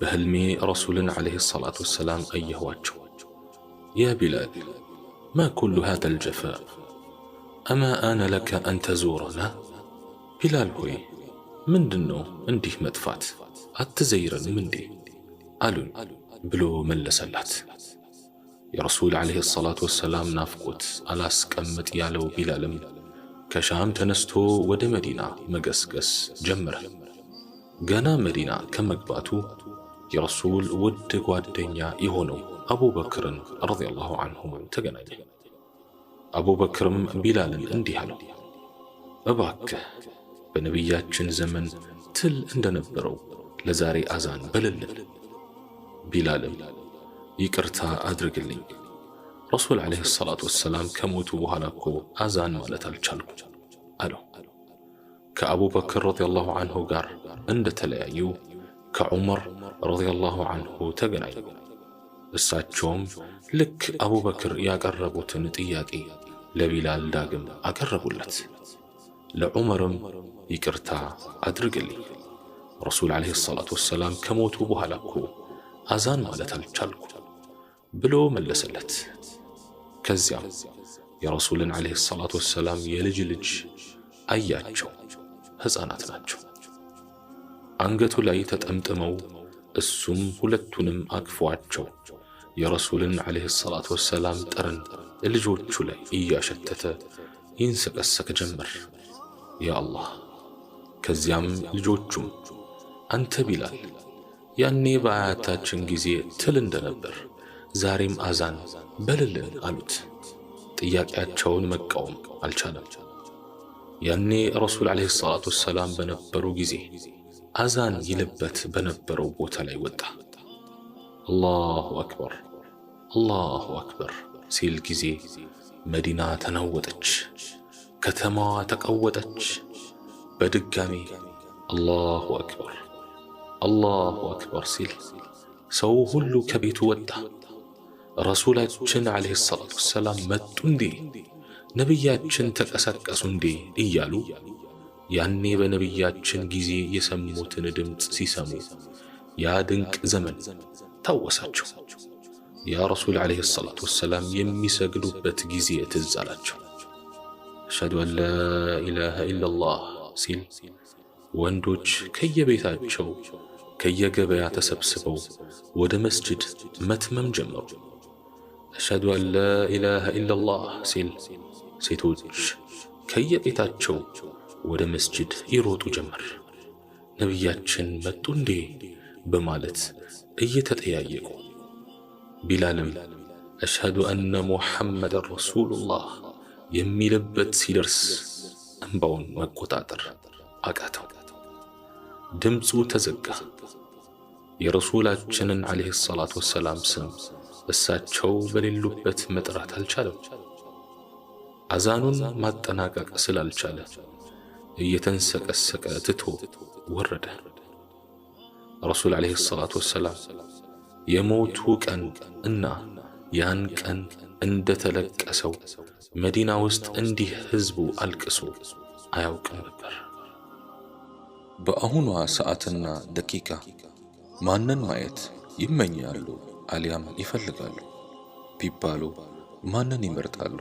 بهلمي رسول عليه الصلاة والسلام أيهواجه. يا بلال، ما كل هذا الجفاء؟ أما آن لك أن تزورنا؟ بلال هوي من دنو انديه مدفات أتزيرن من دي ألون بلو ملسلات. يا رسول عليه الصلاة والسلام نافقوت ألاسك أمت يالو بلالم كشام تنستو ود مدينة مقسقس جمره. قنا مدينة كمقباتو يا رسول ود قوادنيا يهونو أبو بكر رضي الله عنه تقنين. أبو بكر بلال انديهالو أباك بنبياتشن زمن تل اندنبرو لزاري أزان بللل. بلالم يكرتا أدرقلي رسول عليه الصلاة والسلام كموتو بهالاكو أزان مالت الچالكو ألو. كأبو بكر رضي الله عنه قار عند تلايو كعمر رضي الله عنه تقنعي. الساتشوم لك أبو بكر يقربو تنتياكي لبلال داقم أقربو لت. لعمرم يكرتا أدرقلي رسول عليه الصلاة والسلام كموتو بهالاكو أزان مالت الچالكو بلو ملسلت. كزيام يا رسول عليه الصلاة والسلام يلج أياتشو هزانات ناتشو አንገቱ ላይ ተጠምጥመው እሱም ሁለቱንም አቅፏቸው የረሱልን ዓለይሂ ሰላቱ ወሰላም ጠረን ልጆቹ ላይ እያሸተተ ይንሰቀሰቅ ጀመር። ያ አላህ። ከዚያም ልጆቹም አንተ ቢላል ያኔ በአያታችን ጊዜ ትል እንደነበር ዛሬም አዛን በልልን አሉት። ጥያቄያቸውን መቃወም አልቻለም። ያኔ ረሱል ዓለይሂ ሰላቱ ወሰላም በነበሩ ጊዜ አዛን ይልበት በነበረው ቦታ ላይ ወጣ። አላሁ አክበር አላሁ አክበር ሲል ጊዜ መዲና ተናወጠች፣ ከተማዋ ተቀወጠች። በድጋሚ አላሁ አክበር አላሁ አክበር ሲል ሰው ሁሉ ከቤቱ ወጣ። ረሱላችን ዓለይሂ ሰላቱ ወሰላም መጡ እንዴ? ነቢያችን ተቀሰቀሱ እንዴ? እያሉ ያኔ በነቢያችን ጊዜ የሰሙትን ድምፅ ሲሰሙ ያ ድንቅ ዘመን ታወሳቸው። ያ ረሱል ዓለይሂ ሰላቱ ወሰላም የሚሰግዱበት ጊዜ ትዝ አላቸው። አሽሀዱ አን ላ ኢላሃ ኢለላህ ሲል ወንዶች ከየቤታቸው ከየገበያ ተሰብስበው ወደ መስጂድ መትመም ጀመሩ። አሽሀዱ አን ላ ኢላሃ ኢለላህ ሲል ሴቶች ከየቤታቸው ወደ መስጂድ ይሮጡ ጀመር። ነቢያችን መጡ እንዴ በማለት እየተጠያየቁ ቢላልም አሽሀዱ አነ ሙሐመድን ረሱሉላህ የሚልበት ሲደርስ እንባውን መቆጣጠር አቃተው። ድምፁ ተዘጋ። የረሱላችንን ዓለይሂ ሰላቱ ወሰላም ስም እሳቸው በሌሉበት መጥራት አልቻለም። አዛኑን ማጠናቀቅ ስላልቻለ እየተንሰቀሰቀ ትቶ ወረደ። ረሱል ዓለይሂ ሰላቱ ወሰላም የሞቱ ቀን እና ያን ቀን እንደተለቀሰው መዲና ውስጥ እንዲህ ህዝቡ አልቅሶ አያውቅም ነበር። በአሁኗ ሰዓትና ደቂቃ ማንን ማየት ይመኛሉ አሊያም ይፈልጋሉ ቢባሉ ማንን ይመርጣሉ?